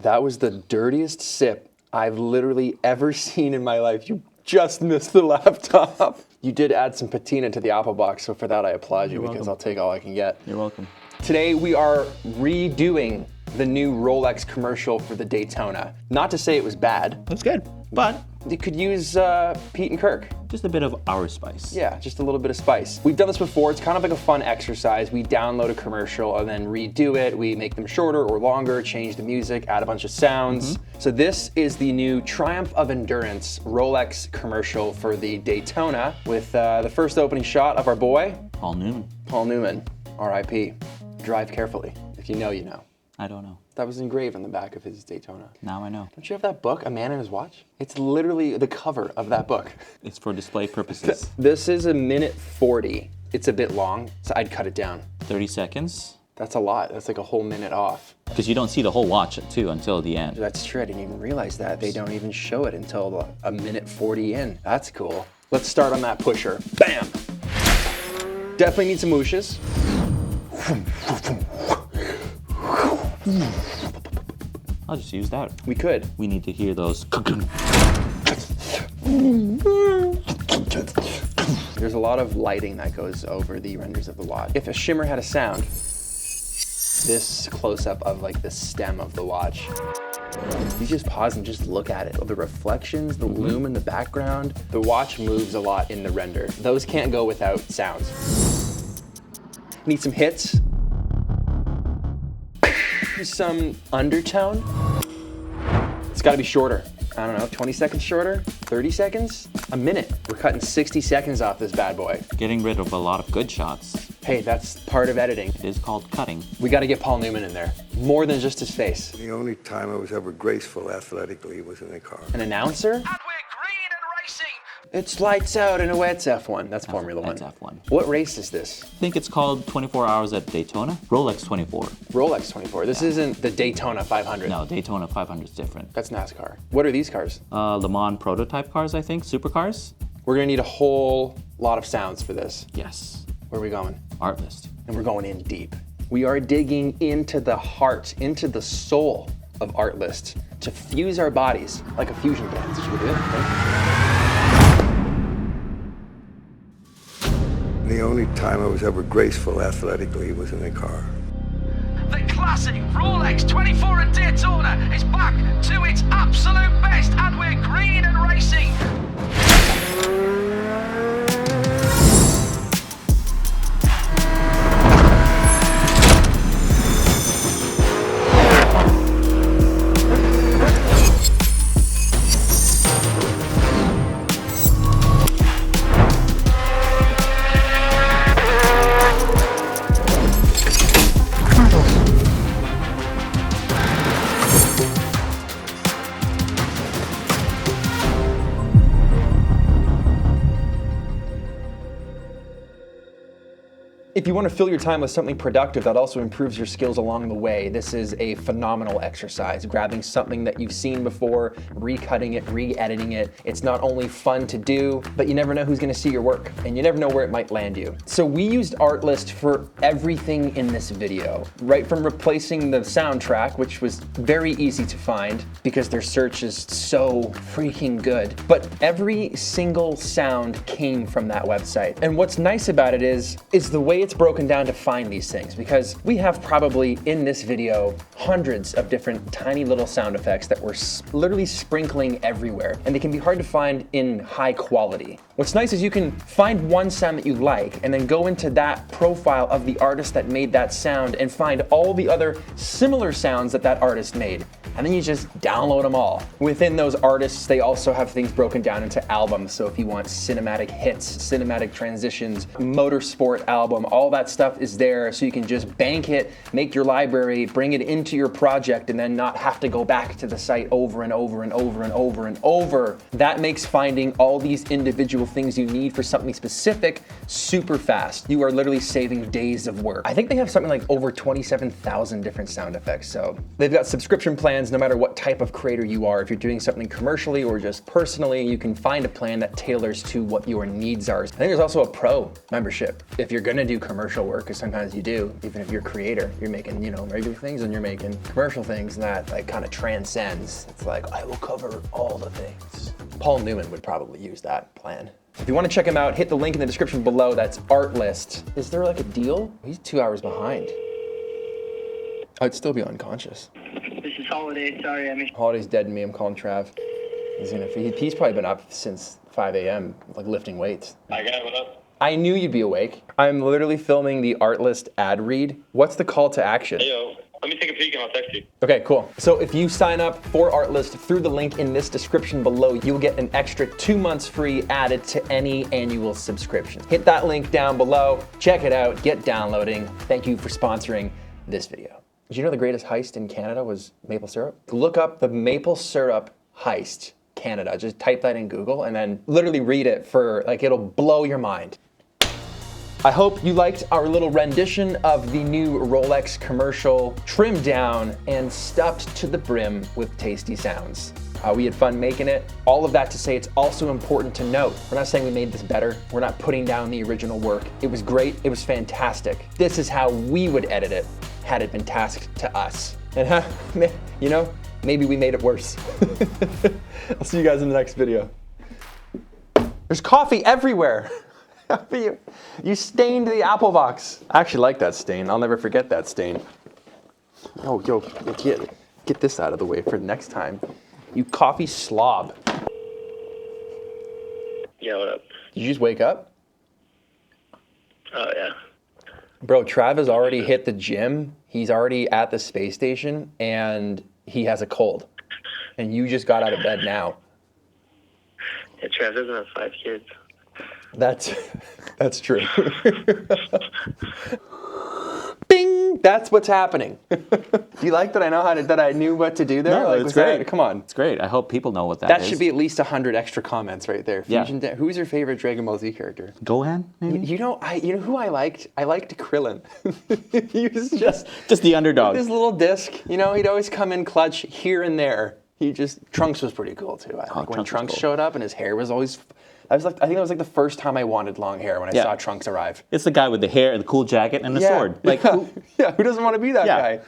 That was the dirtiest sip I've literally ever seen in my life. You just missed the laptop. You did add some patina to the apple box, so for that I applaud you because I'll take all I can get. You're welcome. Today we are redoing the new Rolex commercial for the Daytona. Not to say it was bad. That's good, but It could use Pete and Kirk. just a bit of our spice. Yeah, just a little bit of spice. We've done this before. It's kind of like a fun exercise. We download a commercial and then redo it. We make them shorter or longer, change the music, add a bunch of sounds. So this is the new Triumph of Endurance Rolex commercial for the Daytona with the first opening shot of our boy, Paul Newman. Paul Newman, RIP. Drive carefully. If you know, you know. I don't know. That was engraved on the back of his Daytona. Now I know. Don't you have that book, A Man and His Watch? It's literally the cover of that book. It's for display purposes. This is 1:40. It's a bit long, so I'd cut it down. 30 seconds. That's a lot. That's like a whole minute off. Because you don't see the whole watch too until the end. That's true. I didn't even realize that. They don't even show it until 1:40 in. That's cool. Let's start on that pusher. Bam! Definitely need some whooshes. I'll just use that. We could. We need to hear those. There's a lot of lighting that goes over the renders of the watch. If a shimmer had a sound, this close-up of like the stem of the watch, you just pause and just look at it. The reflections, the loom in the background, the watch moves a lot in the render. Those can't go without sounds. Need some hits. Some undertone. It's gotta be shorter. I don't know, 20 seconds shorter? 30 seconds? A minute. We're cutting 60 seconds off this bad boy. Getting rid of a lot of good shots. Hey, that's part of editing. It is called cutting. We gotta get Paul Newman in there. More than just his face. The only time I was ever graceful athletically was in a car. An announcer? It's lights out in a wet F1. That's Formula One. That's F1. What race is this? I think it's called 24 Hours at Daytona. Rolex 24. Rolex 24. This isn't the Daytona 500. No, Daytona 500 is different. That's NASCAR. What are these cars? Le Mans prototype cars, I think. Supercars? We're gonna need a whole lot of sounds for this. Yes. Where are we going? Art list. And we're going in deep. We are digging into the heart, into the soul of Artlist to fuse our bodies like a fusion band. Should we do it? Okay. The only time I was ever graceful athletically was in a car. The classic Rolex 24 at Daytona is back to its absolute best, and we're green and racing. If you want to fill your time with something productive that also improves your skills along the way, this is a phenomenal exercise. Grabbing something that you've seen before, recutting it, re-editing it. It's not only fun to do, but you never know who's going to see your work, and you never know where it might land you. So we used Artlist for everything in this video, right from replacing the soundtrack, which was very easy to find because their search is so freaking good. But every single sound came from that website. And what's nice about it is the way it's broken down to find these things, because we have probably in this video hundreds of different tiny little sound effects that we're literally sprinkling everywhere, and they can be hard to find in high quality. What's nice is you can find one sound that you like and then go into that profile of the artist that made that sound and find all the other similar sounds that that artist made. And then you just download them all. Within those artists, they also have things broken down into albums. So if you want cinematic hits, cinematic transitions, motorsport album, all that stuff is there. So you can just bank it, make your library, bring it into your project, and then not have to go back to the site over and over and over and over and over. That makes finding all these individual things you need for something specific super fast. You are literally saving days of work. I think they have something like over 27,000 different sound effects. So they've got subscription plans no matter what type of creator you are. If you're doing something commercially or just personally, you can find a plan that tailors to what your needs are. I think there's also a pro membership if you're gonna do commercial commercial work, because sometimes you do, even if you're a creator, you're making, you know, regular things and you're making commercial things, and that like kind of transcends. It's like, I will cover all the things. Paul Newman would probably use that plan. If you want to check him out, hit the link in the description below. That's Artlist. Is there like a deal? He's 2 hours behind. I'd still be unconscious. This is Holiday. Sorry, I missed. Holiday's dead to me. I'm calling Trav. He's probably been up since 5 a.m. like lifting weights. I got what up. I knew you'd be awake. I'm literally filming the Artlist ad read. What's the call to action? Hey, yo, let me take a peek and I'll text you. Okay, cool. So if you sign up for Artlist through the link in this description below, you will get an extra 2 months free added to any annual subscription. Hit that link down below, check it out, get downloading. Thank you for sponsoring this video. Did you know the greatest heist in Canada was maple syrup? Look up the maple syrup heist Canada. Just type that in Google and then literally read it for, like, it'll blow your mind. I hope you liked our little rendition of the new Rolex commercial, trimmed down and stuffed to the brim with tasty sounds. We had fun making it. All of that to say, it's also important to note, we're not saying we made this better. We're not putting down the original work. It was great, it was fantastic. This is how we would edit it had it been tasked to us. And you know, maybe we made it worse. I'll see you guys in the next video. There's coffee everywhere. You stained the apple box. I actually like that stain. I'll never forget that stain. Oh, yo, get this out of the way for next time. You coffee slob. Yeah, what up? Did you just wake up? Oh, yeah. Bro, Trav has already hit the gym. He's already at the space station, and he has a cold. And you just got out of bed now. Yeah, Trav doesn't have 5 kids. That's true. Bing! That's what's happening. Do you like that I know that I knew what to do there? No, like, it's was great. Come on. It's great. I hope people know what that That is. should be at least 100 extra comments right there. Yeah. Who's your favorite Dragon Ball Z character? Gohan, maybe? You know who I liked? I liked Krillin. He was just the underdog. this little disc. You know, he'd always come in clutch here and there. Trunks was pretty cool too. I like when Trunks showed up and his hair was always. I think that was like the first time I wanted long hair when I saw Trunks arrive. It's the guy with the hair and the cool jacket and the sword. Like, who doesn't want to be that guy?